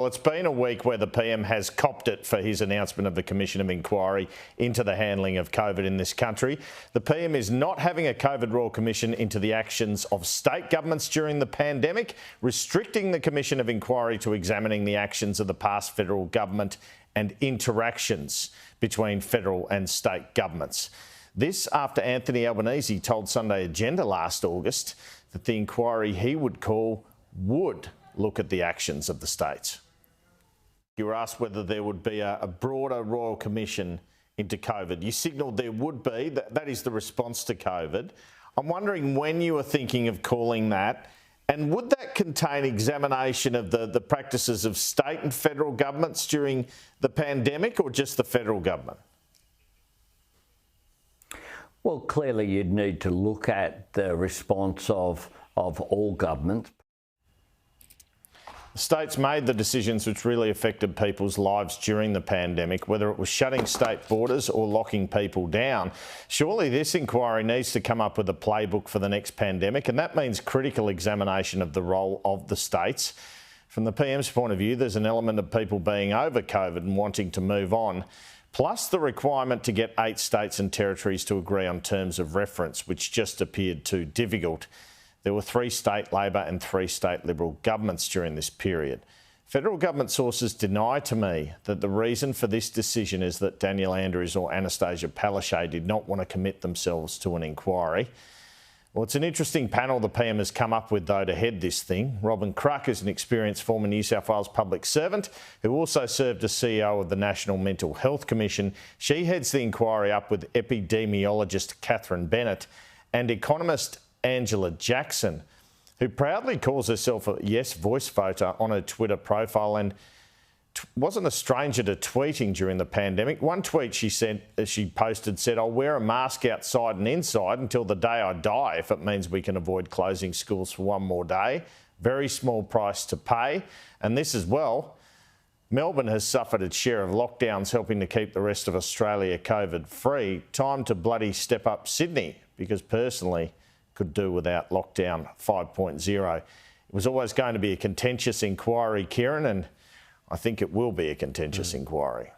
Well, it's been a week where the PM has copped it for his announcement of the Commission of Inquiry into the handling of COVID in this country. The PM is not having a COVID Royal Commission into the actions of state governments during the pandemic, restricting the Commission of Inquiry to examining the actions of the past federal government and interactions between federal and state governments. This after Anthony Albanese told Sunday Agenda last August that the inquiry he would call would look at the actions of the states. You were asked whether there would be a broader Royal Commission into COVID. You signalled there would be. That is the response to COVID. I'm wondering when you were thinking of calling that, and would that contain examination of the practices of state and federal governments during the pandemic, or just the federal government? Well, clearly you'd need to look at the response of all governments. The states made the decisions which really affected people's lives during the pandemic, whether it was shutting state borders or locking people down. Surely this inquiry needs to come up with a playbook for the next pandemic, and that means critical examination of the role of the states. From the PM's point of view, there's an element of people being over COVID and wanting to move on, plus the requirement to get 8 states and territories to agree on terms of reference, which just appeared too difficult. There were 3 state Labor and 3 state Liberal governments during this period. Federal government sources deny to me that the reason for this decision is that Daniel Andrews or Anastasia Palaszczuk did not want to commit themselves to an inquiry. Well, it's an interesting panel the PM has come up with, though, to head this thing. Robin Kruk is an experienced former New South Wales public servant who also served as CEO of the National Mental Health Commission. She heads the inquiry up with epidemiologist Catherine Bennett and economist Angela Jackson, who proudly calls herself a Yes voice voter on her Twitter profile and wasn't a stranger to tweeting during the pandemic. One tweet she posted said, "I'll wear a mask outside and inside until the day I die if it means we can avoid closing schools for one more day. Very small price to pay." And this as well, Melbourne has suffered its share of lockdowns, helping to keep the rest of Australia COVID free. Time to bloody step up Sydney, because personally could do without lockdown 5.0. It was always going to be a contentious inquiry, Kieran, and I think it will be a contentious inquiry.